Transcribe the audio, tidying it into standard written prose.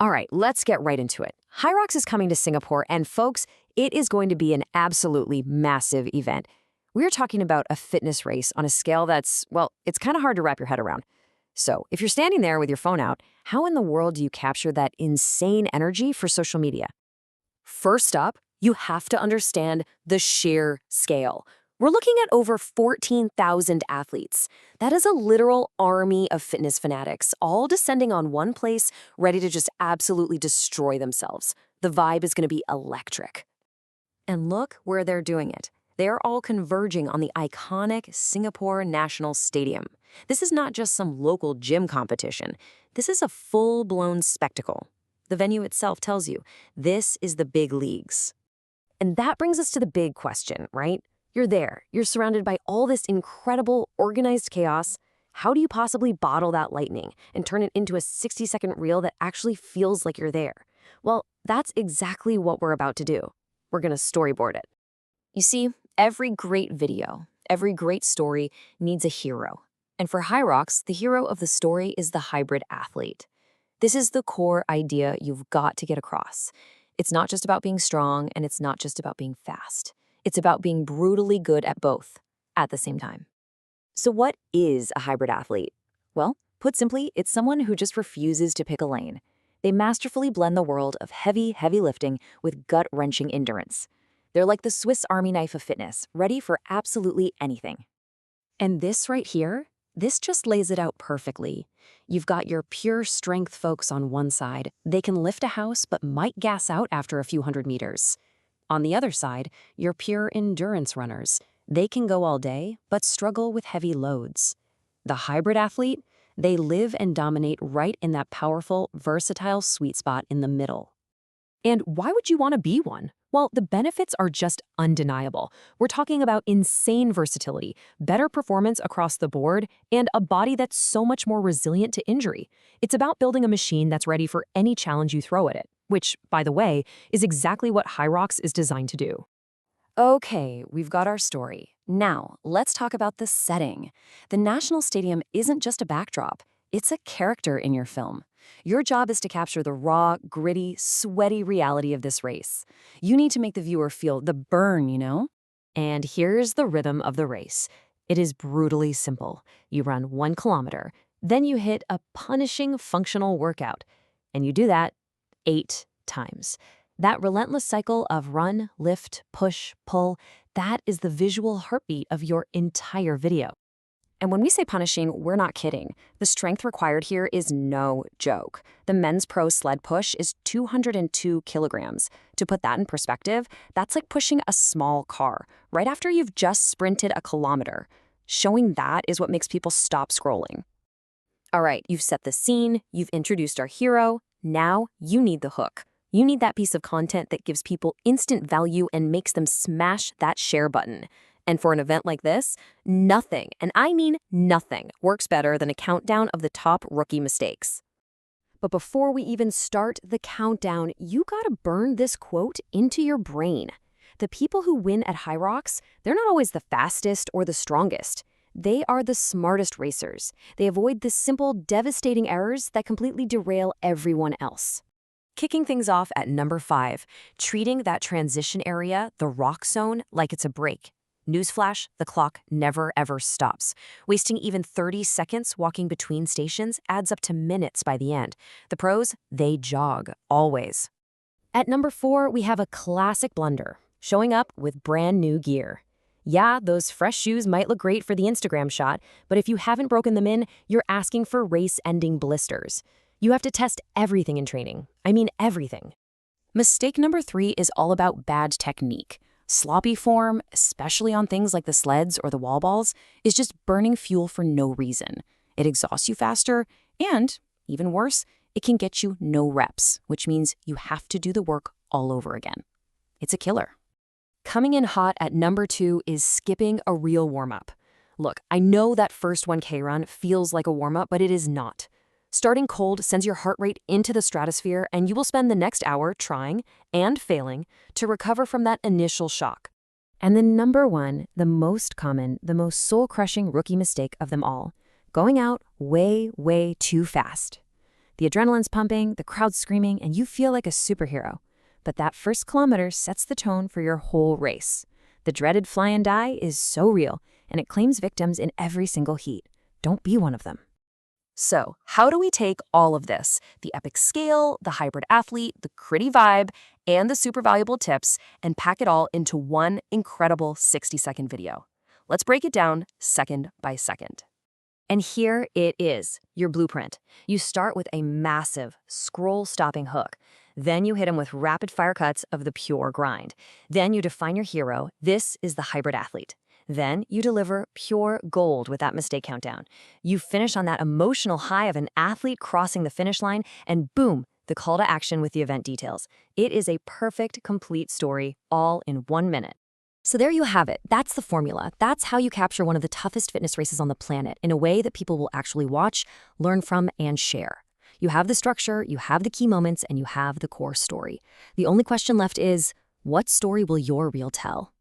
All right, let's get right into it. Hyrox is coming to Singapore, and folks, it is going to be an absolutely massive event. We're talking about a fitness race on a scale that's, well, it's kind of hard to wrap your head around. So, if you're standing there with your phone out, how in the world do you capture that insane energy for social media? First up, you have to understand the sheer scale. We're looking at over 14,000 athletes. That is a literal army of fitness fanatics, all descending on one place, ready to just absolutely destroy themselves. The vibe is going to be electric. And look where they're doing it. They're all converging on the iconic Singapore National Stadium. This is not just some local gym competition. This is a full-blown spectacle. The venue itself tells you, this is the big leagues. And that brings us to the big question, right? You're there. You're surrounded by all this incredible, organized chaos. How do you possibly bottle that lightning and turn it into a 60-second reel that actually feels like you're there? Well, that's exactly what we're about to do. We're going to storyboard it. You see, every great video, every great story needs a hero. And for Hyrox, the hero of the story is the hybrid athlete. This is the core idea you've got to get across. It's not just about being strong, and it's not just about being fast. It's about being brutally good at both at the same time. So what is a hybrid athlete? Well, put simply, it's someone who just refuses to pick a lane. They masterfully blend the world of heavy lifting with gut-wrenching endurance. They're like the Swiss Army knife of fitness, ready for absolutely anything. And this right here, this just lays it out perfectly. You've got your pure strength folks on one side. They can lift a house but might gas out after a few hundred meters. On the other side, your pure endurance runners. They can go all day but struggle with heavy loads. The hybrid athlete, they live and dominate right in that powerful, versatile sweet spot in the middle. And why would you want to be one? Well, the benefits are just undeniable. We're talking about insane versatility, better performance across the board, and a body that's so much more resilient to injury. It's about building a machine that's ready for any challenge you throw at it, which, by the way, is exactly what Hyrox is designed to do. Okay, we've got our story. Now, let's talk about the setting. The National Stadium isn't just a backdrop. It's a character in your film. Your job is to capture the raw, gritty, sweaty reality of this race. You need to make the viewer feel the burn, you know? And here's the rhythm of the race. It is brutally simple. You run 1 kilometer, then you hit a punishing functional workout. And you do that 8 times. That relentless cycle of run, lift, push, pull, that is the visual heartbeat of your entire video. And when we say punishing, we're not kidding. The strength required here is no joke. The men's pro sled push is 202 kilograms. To put that in perspective, that's like pushing a small car right after you've just sprinted a kilometer. Showing that is what makes people stop scrolling. All right, you've set the scene, you've introduced our hero. Now you need the hook. You need that piece of content that gives people instant value and makes them smash that share button. And for an event like this, nothing, and I mean nothing, works better than a countdown of the top rookie mistakes. But before we even start the countdown, you gotta burn this quote into your brain. The people who win at Hyrox, they're not always the fastest or the strongest. They are the smartest racers. They avoid the simple, devastating errors that completely derail everyone else. Kicking things off at number 5, treating that transition area, the rock zone, like it's a break. Newsflash, the clock never ever stops. Wasting even 30 seconds walking between stations adds up to minutes by the end. The pros, they jog, always. At number 4, we have a classic blunder, showing up with brand new gear. Yeah, those fresh shoes might look great for the Instagram shot, but if you haven't broken them in, you're asking for race-ending blisters. You have to test everything in training. I mean everything. Mistake number 3 is all about bad technique. Sloppy form, especially on things like the sleds or the wall balls, is just burning fuel for no reason. It exhausts you faster, and, even worse, it can get you no reps, which means you have to do the work all over again. It's a killer. Coming in hot at number 2 is skipping a real warm-up. Look, I know that first 1K run feels like a warm-up, but it is not. Starting cold sends your heart rate into the stratosphere, and you will spend the next hour trying and failing to recover from that initial shock. And then number 1, the most common, the most soul-crushing rookie mistake of them all, going out way too fast. The adrenaline's pumping, the crowd's screaming, and you feel like a superhero. But that first kilometer sets the tone for your whole race. The dreaded fly and die is so real, and it claims victims in every single heat. Don't be one of them. So, how do we take all of this, the epic scale, the hybrid athlete, the gritty vibe, and the super valuable tips, and pack it all into one incredible 60-second video? Let's break it down second by second. And here it is, your blueprint. You start with a massive, scroll-stopping hook. Then you hit him with rapid-fire cuts of the pure grind. Then you define your hero. This is the hybrid athlete. Then you deliver pure gold with that mistake countdown. You finish on that emotional high of an athlete crossing the finish line, and boom, the call to action with the event details. It is a perfect, complete story, all in 1 minute. So there you have it. That's the formula. That's how you capture one of the toughest fitness races on the planet in a way that people will actually watch, learn from, and share. You have the structure, you have the key moments, and you have the core story. The only question left is, what story will your reel tell?